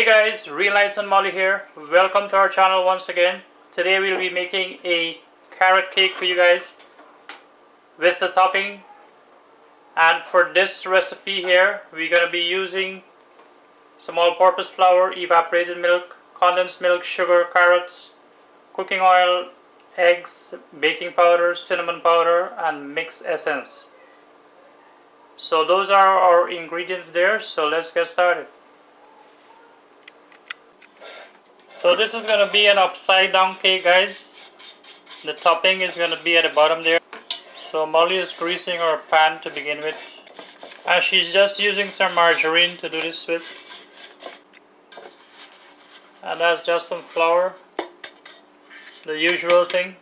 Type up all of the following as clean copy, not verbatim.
Hey guys, Real Nice and Molly here. Welcome to our channel once again. Today we'll be making a carrot cake for you guys with the topping. And for this recipe here, we're going to be using some all-purpose flour, evaporated milk, condensed milk, sugar, carrots, cooking oil, eggs, baking powder, cinnamon powder, and mixed essence. So those are our ingredients there, so let's get started. So this is going to be an upside down cake, guys. The topping is going to be at the bottom there. So Molly is greasing her pan to begin with. And she's just using some margarine to do this with. And that's just some flour. The usual thing.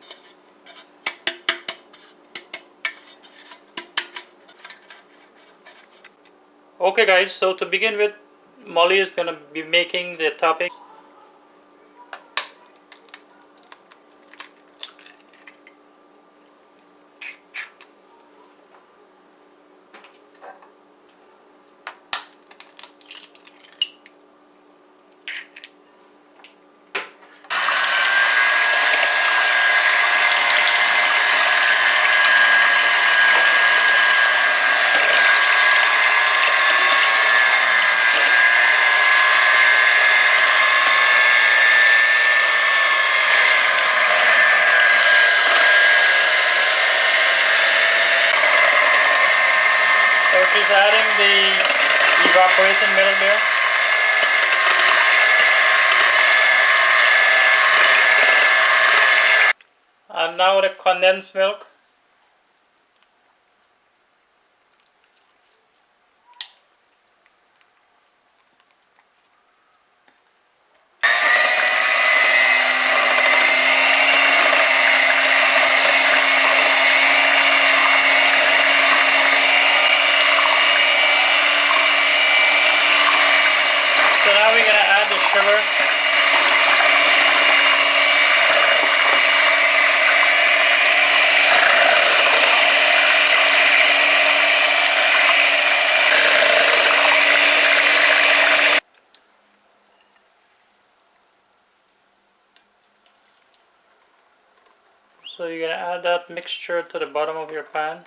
Okay guys, so to begin with, Molly is going to be making the topping. So she's adding the evaporated milk there. And now the condensed milk. So now we're going to add the sugar. So you're going to add that mixture to the bottom of your pan.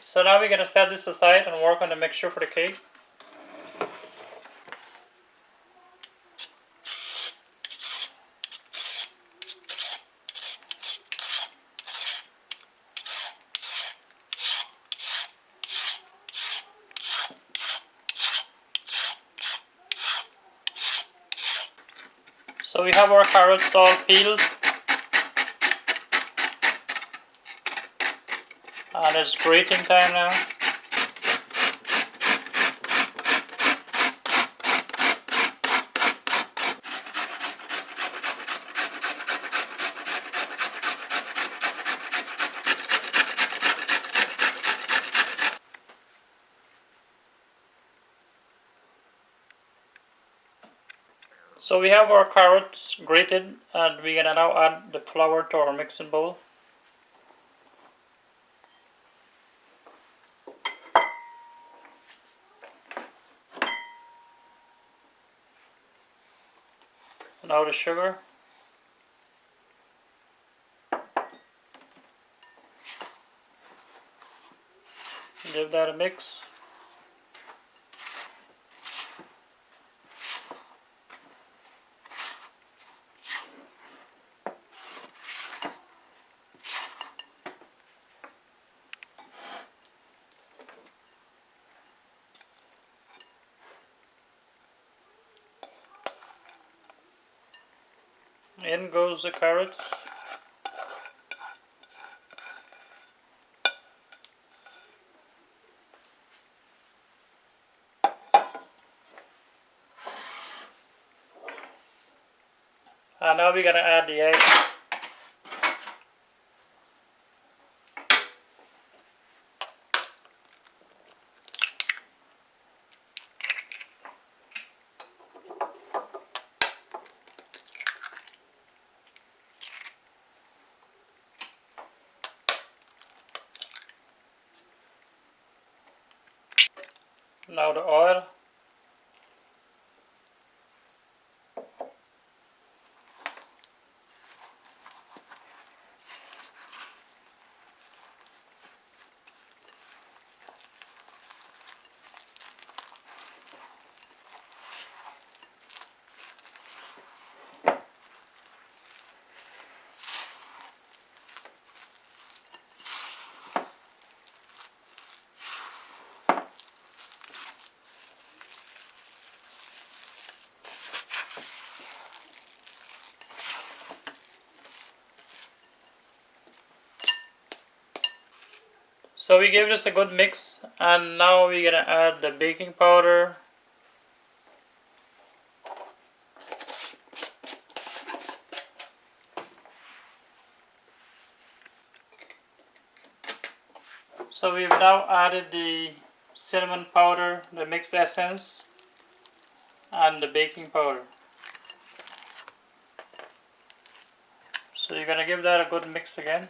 So now we're going to set this aside and work on the mixture for the cake. So we have our carrots all peeled. And it's grating time now. So we have our carrots grated, and we're gonna now add the flour to our mixing bowl. Now the sugar. Give that a mix. In goes the carrots. And now we're gonna add the egg. Now the oil. So we gave this a good mix, and now we're gonna add the baking powder. So we've now added the cinnamon powder, the mixed essence, and the baking powder. So you're gonna give that a good mix again.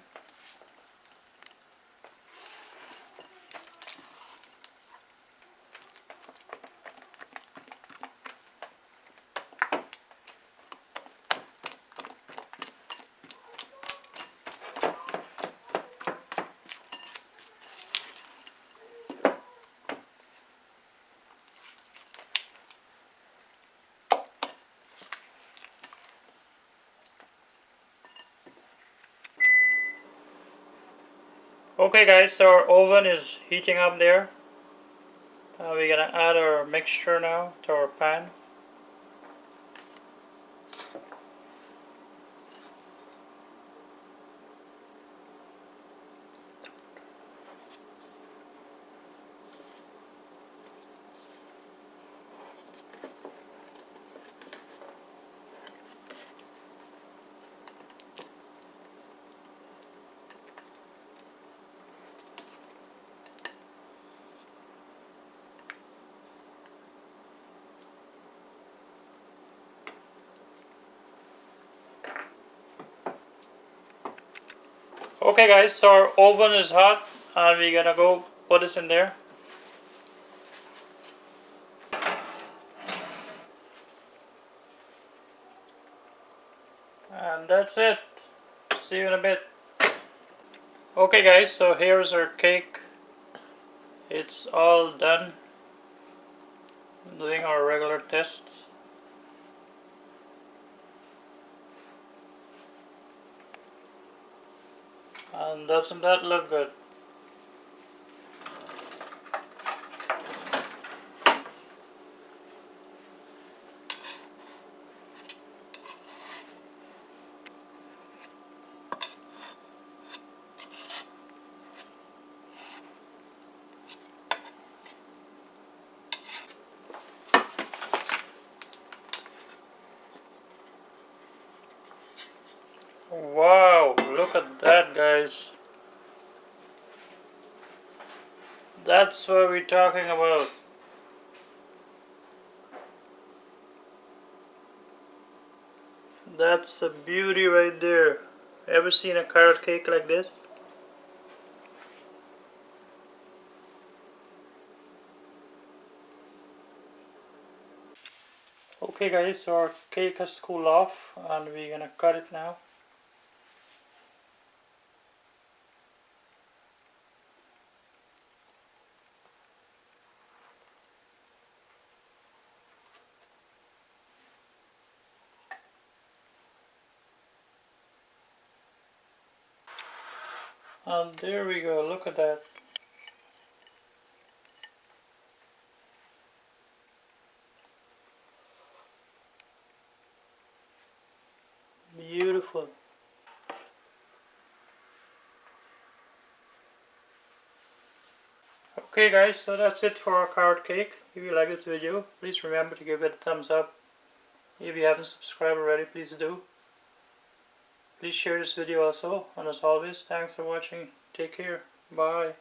Okay guys, so our oven is heating up there. We're gonna add our mixture now to our pan. Okay guys, so our oven is hot and we're gonna go put this in there. And that's it. See you in a bit. Okay guys, so here's our cake. It's all done. Doing our regular test. And doesn't that look good? Wow, look at that guys. That's what we're talking about. That's a beauty right there. Ever seen a carrot cake like this? Okay guys, so our cake has cooled off and we're gonna cut it now. And there we go, look at that. Beautiful. Okay guys, so that's it for our carrot cake. If you like this video, please remember to give it a thumbs up. If you haven't subscribed already, please do. Please share this video also, and as always, thanks for watching. Take care. Bye.